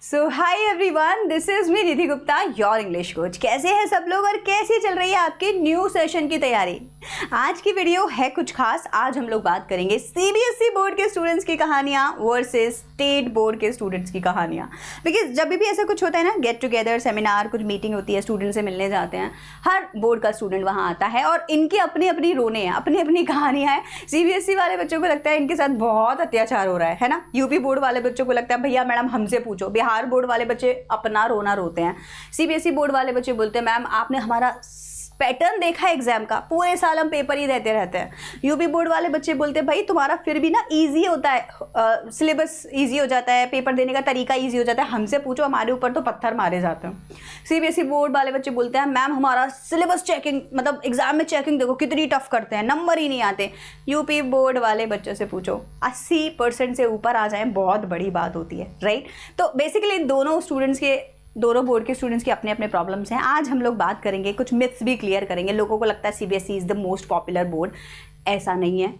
So high everyone, this is me Nidhi Gupta, your English coach. कैसे हैं सब लोग और कैसी चल रही है आपकी न्यू सेशन की तैयारी। आज की वीडियो है कुछ खास। आज हम लोग बात करेंगे सीबीएसई बोर्ड के स्टूडेंट्स की कहानियां वर्सेस स्टेट बोर्ड के स्टूडेंट्स की कहानियां। बिकॉज जब भी ऐसा कुछ होता है ना, गेट टुगेदर, सेमिनार, कुछ मीटिंग होती है, स्टूडेंट से मिलने जाते हैं, हर बोर्ड का स्टूडेंट वहाँ आता है और इनकी अपनी अपनी रोने हैं, अपनी अपनी कहानियाँ हैं। सीबीएसई वाले बच्चों को लगता है इनके साथ बहुत अत्याचार हो रहा है ना। यूपी बोर्ड वाले बच्चों को लगता है भैया मैडम हमसे पूछो। बिहार बोर्ड वाले बच्चे अपना रोना रोते हैं। सीबीएसई बोर्ड वाले बच्चे बोलते हैं मैम आपने हमारा पैटर्न देखा है एग्जाम का, पूरे साल हम पेपर ही देते रहते हैं। यूपी बोर्ड वाले बच्चे बोलते हैं भाई तुम्हारा फिर भी ना इजी होता है, सिलेबस इजी हो जाता है, पेपर देने का तरीका इजी हो जाता है, हमसे पूछो हमारे ऊपर तो पत्थर मारे जाते हैं। सीबीएसई बोर्ड वाले बच्चे बोलते हैं मैम हमारा सिलेबस चेकिंग, मतलब एग्जाम में चेकिंग देखो कितनी टफ करते हैं, नंबर ही नहीं आते। यूपी बोर्ड वाले बच्चों से पूछो 80% से ऊपर आ जाए बहुत बड़ी बात होती है, राइट। तो बेसिकली दोनों बोर्ड के स्टूडेंट्स के अपने अपने प्रॉब्लम्स हैं। आज हम लोग बात करेंगे, कुछ मिथ्स भी क्लियर करेंगे। लोगों को लगता है CBSE is the most popular board, ऐसा नहीं है।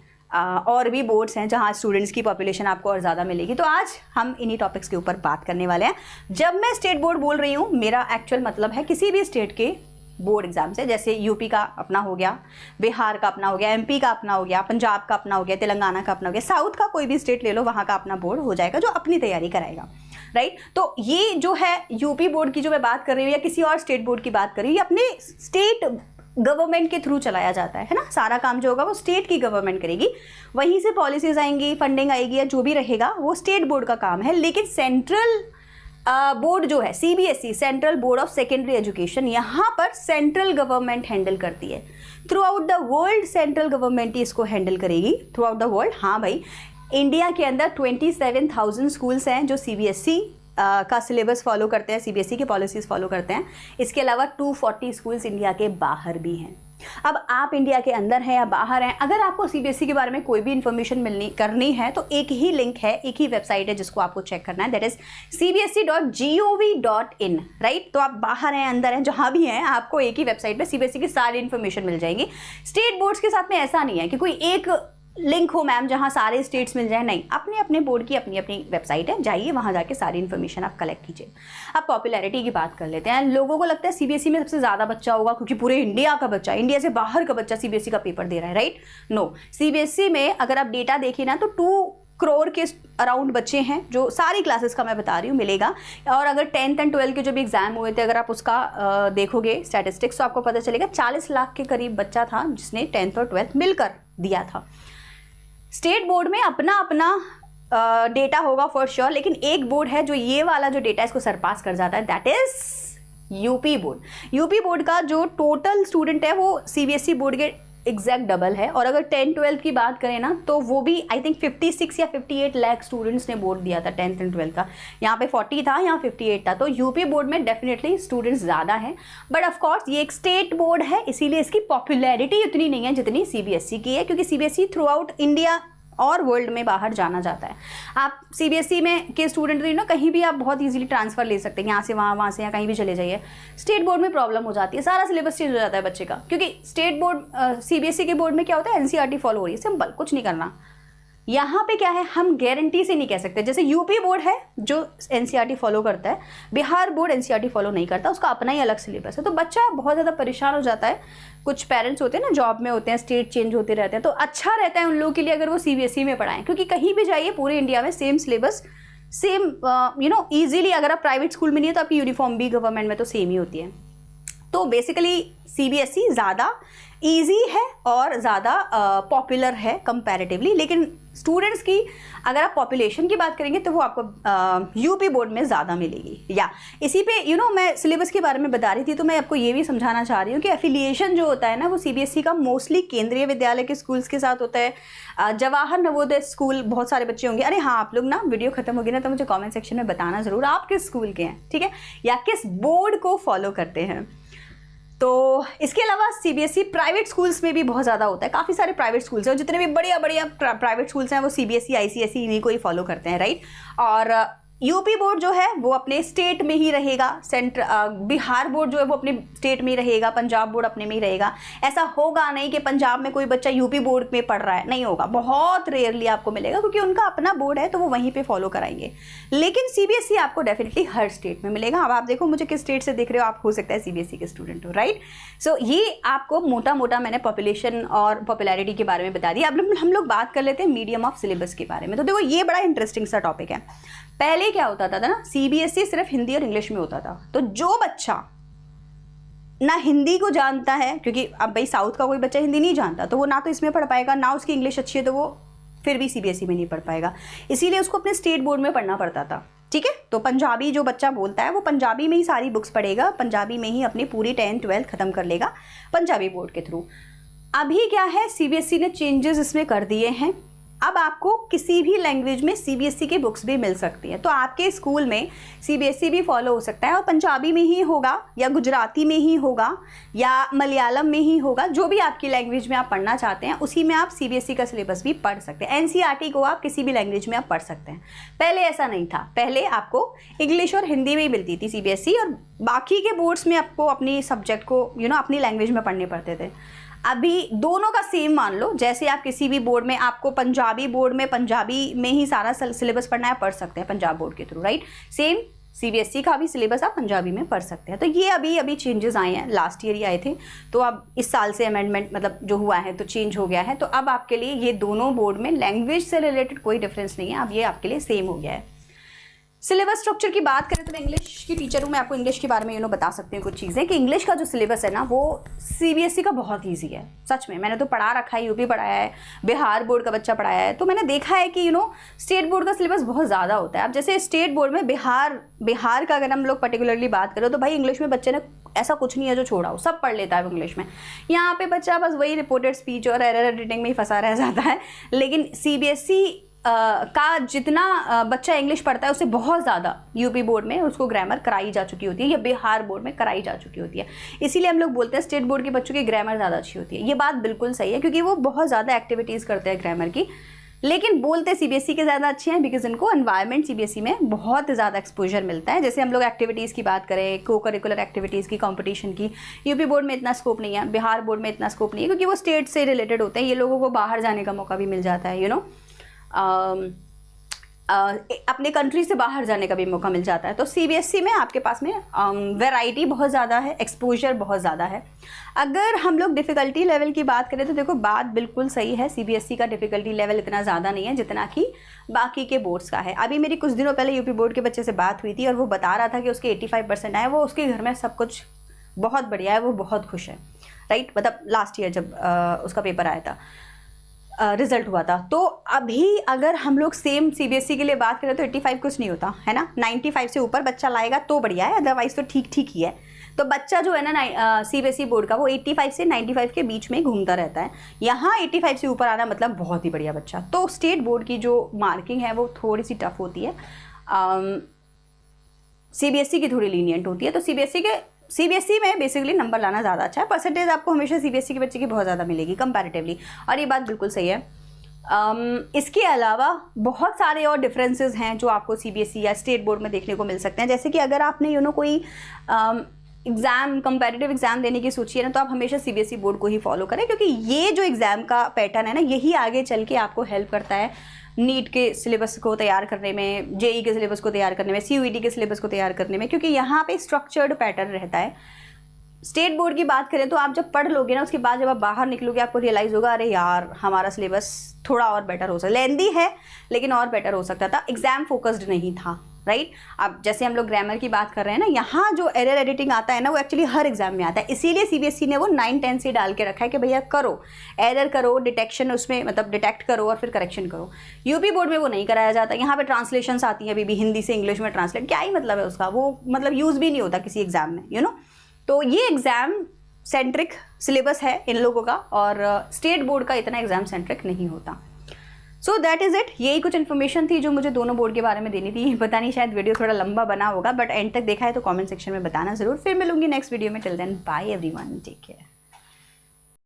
और भी बोर्ड्स हैं जहाँ स्टूडेंट्स की पॉपुलेशन आपको और ज़्यादा मिलेगी। तो आज हम इन्हीं टॉपिक्स के ऊपर बात करने वाले हैं। जब मैं स्टेट बोर्ड बोल रही हूँ, मेरा एक्चुअल मतलब है किसी भी स्टेट के बोर्ड एग्जाम से। जैसे यूपी का अपना हो गया, बिहार का अपना हो गया, एमपी का अपना हो गया, पंजाब का अपना हो गया, तेलंगाना का अपना हो गया, साउथ का कोई भी स्टेट ले लो, वहाँ का अपना बोर्ड हो जाएगा जो अपनी तैयारी कराएगा, राइट। तो ये जो है यूपी बोर्ड की जो मैं बात कर रही हूँ या किसी और स्टेट बोर्ड की बात कर रही हूँ, ये अपने स्टेट गवर्नमेंट के थ्रू चलाया जाता है ना। सारा काम जो होगा वो स्टेट की गवर्नमेंट करेगी, वहीं से पॉलिसीज आएंगी, फंडिंग आएगी या जो भी रहेगा वो स्टेट बोर्ड का काम है। लेकिन सेंट्रल बोर्ड जो है CBSE, central board of secondary education, यहाँ पर सेंट्रल गवर्नमेंट हैंडल करती है। Throughout the world central government ही इसको हैंडल करेगी, थ्रू आउट द वर्ल्ड। हाँ भाई, इंडिया के अंदर 27,000 स्कूल्स हैं जो सीबीएसई का सिलेबस फॉलो करते हैं, सीबीएसई की पॉलिसीज़ फॉलो करते हैं। इसके अलावा 240 स्कूल्स इंडिया के बाहर भी हैं। अब आप इंडिया के अंदर हैं या बाहर हैं, अगर आपको सीबीएसई के बारे में कोई भी इन्फॉर्मेशन करनी है तो एक ही लिंक है, एक ही वेबसाइट है जिसको आपको चेक करना है, दैट इज cbse.gov.in, राइट। तो आप बाहर हैं अंदर हैं जहाँ भी हैं, आपको एक ही वेबसाइट पे सीबीएसई की सारी इन्फॉर्मेशन मिल जाएगी। स्टेट बोर्ड्स के साथ में ऐसा नहीं है कि कोई एक लिंक हो मैम जहाँ सारे स्टेट्स मिल जाए, नहीं। अपने अपने बोर्ड की अपनी अपनी वेबसाइट है, जाइए वहाँ जाके सारी इन्फॉर्मेशन आप कलेक्ट कीजिए। अब पॉपुलैरिटी की बात कर लेते हैं। लोगों को लगता है सीबीएसई में सबसे ज़्यादा बच्चा होगा क्योंकि पूरे इंडिया का बच्चा, इंडिया से बाहर का बच्चा सीबीएसई का पेपर दे रहा है, राइट। नो, सीबीएसई में अगर आप डेटा देखिए ना तो 2 करोड़ के अराउंड बच्चे हैं, जो सारी क्लासेस का मैं बता रही हूँ, मिलेगा। और अगर 10th एंड 12th के जो भी एग्जाम हुए थे, अगर आप उसका देखोगे स्टैटिस्टिक्स, तो आपको पता चलेगा 40 लाख के करीब बच्चा था जिसने 10th और 12th मिलकर दिया था। स्टेट बोर्ड में अपना अपना डेटा होगा फॉर श्योर, लेकिन एक बोर्ड है जो ये वाला जो डेटा इसको सरपास कर जाता है, that is UP board. UP board का जो टोटल स्टूडेंट है वो सीबीएसई बोर्ड के एग्जैक्ट डबल है। और अगर 10th-12th की बात करें ना तो वो भी आई थिंक 56 या 58 लाख स्टूडेंट्स ने बोर्ड दिया था 10th एंड 12th का। यहाँ पे 40 था, यहाँ 58 था। तो यूपी बोर्ड में डेफिनेटली स्टूडेंट्स ज़्यादा हैं, बट ऑफ कोर्स ये एक स्टेट बोर्ड है, इसीलिए इसकी पॉपुलैरिटी उतनी नहीं है जितनी सीबीएसई की है, क्योंकि सीबीएसई थ्रू आउट इंडिया और वर्ल्ड में बाहर जाना जाता है। आप सीबीएसई में के स्टूडेंट ना कहीं भी आप बहुत इजीली ट्रांसफ़र ले सकते हैं, यहाँ से वहाँ, वहाँ से यहाँ, कहीं भी चले जाइए। स्टेट बोर्ड में प्रॉब्लम हो जाती है, सारा सिलेबस चेंज हो जाता है बच्चे का, क्योंकि स्टेट बोर्ड सीबीएसई के बोर्ड में क्या होता है, एनसीईआरटी फॉलो हो रही है, सिंपल, कुछ नहीं करना। यहाँ पे क्या है, हम गारंटी से नहीं कह सकते। जैसे यूपी बोर्ड है जो एनसीईआरटी फॉलो करता है, बिहार बोर्ड एनसीईआरटी फॉलो नहीं करता, उसका अपना ही अलग सिलेबस है। तो बच्चा बहुत ज़्यादा परेशान हो जाता है। कुछ पेरेंट्स होते हैं ना, जॉब में होते हैं, स्टेट चेंज होते रहते हैं, तो अच्छा रहता है उन लोगों के लिए अगर वो सीबीएसई में पढ़ाएं, क्योंकि कहीं भी जाइए पूरे इंडिया में सेम सिलेबस, सेम ईजिली। अगर आप प्राइवेट स्कूल में नहीं है तो आपकी यूनिफॉर्म भी गवर्नमेंट में तो सेम ही होती है। तो बेसिकली सीबीएसई ज़्यादा ईजी है और ज़्यादा पॉपुलर है कंपैरेटिवली। लेकिन स्टूडेंट्स की अगर आप पॉपुलेशन की बात करेंगे तो वो आपको यूपी बोर्ड में ज़्यादा मिलेगी। या इसी पे मैं सिलेबस के बारे में बता रही थी, तो मैं आपको ये भी समझाना चाह रही हूँ कि एफिलिएशन जो होता है ना, वो सीबीएसई का मोस्टली केंद्रीय विद्यालय के स्कूल्स के साथ होता है। जवाहर नवोदय स्कूल बहुत सारे बच्चे होंगे। अरे हाँ, आप लोग ना वीडियो खत्म होगी ना तो मुझे कॉमेंट सेक्शन में बताना ज़रूर आप किस स्कूल के हैं, ठीक है, या किस बोर्ड को फॉलो करते हैं। तो इसके अलावा सीबीएसई प्राइवेट स्कूल्स में भी बहुत ज़्यादा होता है। काफ़ी सारे प्राइवेट स्कूल्स हैं, और जितने भी बढ़िया बढ़िया प्राइवेट स्कूल्स हैं वो सीबीएसई, आईसीएसई इन्हीं को ही फॉलो करते हैं, राइट। और यूपी बोर्ड जो है वो अपने स्टेट में ही रहेगा, बिहार बोर्ड जो है वो अपने स्टेट में ही रहेगा, पंजाब बोर्ड अपने में ही रहेगा। ऐसा होगा नहीं कि पंजाब में कोई बच्चा यूपी बोर्ड में पढ़ रहा है, नहीं होगा, बहुत रेयरली आपको मिलेगा, क्योंकि उनका अपना बोर्ड है तो वो वहीं पे फॉलो कराएंगे। लेकिन सीबीएसई आपको डेफिनेटली हर स्टेट में मिलेगा। अब आप देखो मुझे किस स्टेट से देख रहे हो, आप हो सकता है सीबीएसई के स्टूडेंट हो, राइट। सो ये आपको मोटा मोटा मैंने पॉपुलेशन और पॉपुलैरिटी के बारे में बता दिया। अब हम लोग बात कर लेते हैं मीडियम ऑफ सिलेबस के बारे में। तो देखो ये बड़ा इंटरेस्टिंग सा टॉपिक है। पहले क्या होता था ना, सीबीएसई सिर्फ हिंदी और इंग्लिश में होता था। तो जो बच्चा ना हिंदी को जानता है, क्योंकि अब भाई साउथ का कोई बच्चा हिंदी नहीं जानता, तो वो ना तो इसमें पढ़ पाएगा, ना उसकी इंग्लिश अच्छी है तो वो फिर भी सीबीएसई में नहीं पढ़ पाएगा। इसीलिए उसको अपने स्टेट बोर्ड में पढ़ना पड़ता था, ठीक है। तो पंजाबी जो बच्चा बोलता है वो पंजाबी में ही सारी बुक्स पढ़ेगा, पंजाबी में ही अपनी पूरी 10th 12th खत्म कर लेगा पंजाबी बोर्ड के थ्रू। अभी क्या है, सीबीएसई ने चेंजेस इसमें कर दिए हैं। अब आपको किसी भी लैंग्वेज में सीबीएसई की बुक्स भी मिल सकती हैं। तो आपके स्कूल में सीबीएसई भी फॉलो हो सकता है, और पंजाबी में ही होगा या गुजराती में ही होगा या मलयालम में ही होगा। जो भी आपकी लैंग्वेज में आप पढ़ना चाहते हैं उसी में आप सीबीएसई का सिलेबस भी पढ़ सकते हैं। एनसीईआरटी को आप किसी भी लैंग्वेज में आप पढ़ सकते हैं। पहले ऐसा नहीं था, पहले आपको इंग्लिश और हिंदी में ही मिलती थी सीबीएसई, और बाकी के बोर्ड्स में आपको अपनी सब्जेक्ट को अपनी लैंग्वेज में पढ़ने पड़ते थे। अभी दोनों का सेम मान लो, जैसे आप किसी भी बोर्ड में, आपको पंजाबी बोर्ड में पंजाबी में ही सारा सिलेबस पढ़ना है, पढ़ सकते हैं पंजाब बोर्ड के थ्रू, राइट। सेम सीबीएसई का भी सिलेबस आप पंजाबी में पढ़ सकते हैं। तो ये अभी चेंजेस आए हैं, लास्ट ईयर ही आए थे, तो अब इस साल से अमेंडमेंट मतलब जो हुआ है तो चेंज हो गया है। तो अब आपके लिए ये दोनों बोर्ड में लैंग्वेज से रिलेटेड कोई डिफरेंस नहीं है, अब ये आपके लिए सेम हो गया है। सिलेबस स्ट्रक्चर की बात करें तो मैं इंग्लिश की टीचर हूँ, मैं आपको इंग्लिश के बारे में बता सकती हूँ कुछ चीज़ें, कि इंग्लिश का जो सिलेबस है ना वो सीबीएसई का बहुत इजी है। सच में मैंने तो पढ़ा रखा है, यूपी पढ़ाया है, बिहार बोर्ड का बच्चा पढ़ाया है, तो मैंने देखा है कि स्टेट बोर्ड का सिलेबस बहुत ज़्यादा होता है। अब जैसे स्टेट बोर्ड में बिहार का अगर हम लोग पर्टिकुलरली बात करें तो भाई इंग्लिश में बच्चे ने ऐसा कुछ नहीं है जो छोड़ा हो, सब पढ़ लेता है इंग्लिश में। यहाँ पे बच्चा बस वही रिपोर्टेड स्पीच और एरर एडिटिंग में ही फंसा रह जाता है। लेकिन सीबीएसई का जितना बच्चा इंग्लिश पढ़ता है उससे बहुत ज़्यादा यूपी बोर्ड में उसको ग्रामर कराई जा चुकी होती है, या बिहार बोर्ड में कराई जा चुकी होती है। इसीलिए हम लोग बोलते हैं स्टेट बोर्ड के बच्चों की ग्रामर ज़्यादा अच्छी होती है। ये बात बिल्कुल सही है, क्योंकि वो बहुत ज़्यादा एक्टिविटीज़ करते हैं ग्रामर की। लेकिन बोलते सीबीएसई के ज़्यादा अच्छे हैं, बिकॉज इनको एनवायरनमेंट सीबीएसई में बहुत ज़्यादा एक्सपोजर मिलता है। जैसे हम लोग एक्टिविटीज़ की बात करें, को करिकुलर एक्टिविटीज़ की, कंपटीशन की, यूपी बोर्ड में इतना स्कोप नहीं है, बिहार बोर्ड में इतना स्कोप नहीं है, क्योंकि वो स्टेट से रिलेटेड होते हैं। ये लोगों को बाहर जाने का मौका भी मिल जाता है, अपने कंट्री से बाहर जाने का भी मौका मिल जाता है। तो सीबीएसई में आपके पास में वैरायटी बहुत ज़्यादा है, एक्सपोजर बहुत ज़्यादा है। अगर हम लोग डिफ़िकल्टी लेवल की बात करें तो देखो बात बिल्कुल सही है, सीबीएसई का डिफ़िकल्टी लेवल इतना ज़्यादा नहीं है जितना कि बाकी के बोर्ड्स का है। अभी मेरी कुछ दिनों पहले यूपी बोर्ड के बच्चे से बात हुई थी, और वो बता रहा था कि उसके 85% आए, वो उसके घर में सब कुछ बहुत बढ़िया है, वो बहुत खुश है, राइट। मतलब लास्ट ईयर जब उसका पेपर आया था, रिजल्ट हुआ था। तो अभी अगर हम लोग सेम सीबीएसई के लिए बात करें तो 85 कुछ नहीं होता है ना, 95 से ऊपर बच्चा लाएगा तो बढ़िया है, अदरवाइज तो ठीक ठीक ही है। तो बच्चा जो है ना सीबीएसई बोर्ड का, वो 85 से 95 के बीच में घूमता रहता है। यहाँ 85 से ऊपर आना मतलब बहुत ही बढ़िया बच्चा। तो स्टेट बोर्ड की जो मार्किंग है वो थोड़ी सी टफ होती है, सीबीएसई की थोड़ी लीनियंट होती है। तो सीबीएसई में बेसिकली नंबर लाना ज़्यादा अच्छा है, परसेंटेज आपको हमेशा सीबीएसई के बच्चे की बहुत ज़्यादा मिलेगी कंपैरेटिवली, और ये बात बिल्कुल सही है। इसके अलावा बहुत सारे और डिफरेंसेस हैं जो आपको सीबीएसई या स्टेट बोर्ड में देखने को मिल सकते हैं। जैसे कि अगर आपने कोई एग्ज़ाम, कंपैरेटिव एग्ज़ाम देने की सोची है ना, तो आप हमेशा सीबीएसई बोर्ड को ही फॉलो करें, क्योंकि ये जो एग्ज़ाम का पैटर्न है ना, यही आगे चल के आपको हेल्प करता है नीट के सिलेबस को तैयार करने में, जेई के सिलेबस को तैयार करने में, सीयूईटी के सिलेबस को तैयार करने में, क्योंकि यहाँ पे स्ट्रक्चर्ड पैटर्न रहता है। स्टेट बोर्ड की बात करें तो आप जब पढ़ लोगे ना, उसके बाद जब आप बाहर निकलोगे आपको रियलाइज़ होगा, अरे यार हमारा सिलेबस थोड़ा और बेटर हो सकता, लेंदी है लेकिन और बेटर हो सकता था, एग्जाम फोकस्ड नहीं था, राइट। अब जैसे हम लोग ग्रामर की बात कर रहे हैं ना, यहाँ जो एरर एडिटिंग आता है ना, वो एक्चुअली हर एग्जाम में आता है। इसीलिए सीबीएसई ने वो 9-10 से डाल के रखा है कि भैया करो, एरर करो, डिटेक्शन उसमें मतलब डिटेक्ट करो और फिर करेक्शन करो। यूपी बोर्ड में वो नहीं कराया जाता। यहाँ पे ट्रांसलेशंस आती हैं अभी भी, हिंदी से इंग्लिश में ट्रांसलेट, क्या ही मतलब है उसका, वो मतलब यूज़ भी नहीं होता किसी एग्जाम में, तो ये एग्ज़ाम सेंट्रिक सिलेबस है इन लोगों का, और स्टेट बोर्ड का इतना एग्जाम सेंट्रिक नहीं होता। So that is it. यही कुछ इन्फॉर्मेशन थी जो मुझे दोनों बोर्ड के बारे में देनी थी। पता नहीं शायद वीडियो थोड़ा लंबा बना होगा, बट एंड तक देखा है तो कमेंट सेक्शन में बताना ज़रूर। फिर मिलूंगी नेक्स्ट वीडियो में। Till then bye everyone, take care.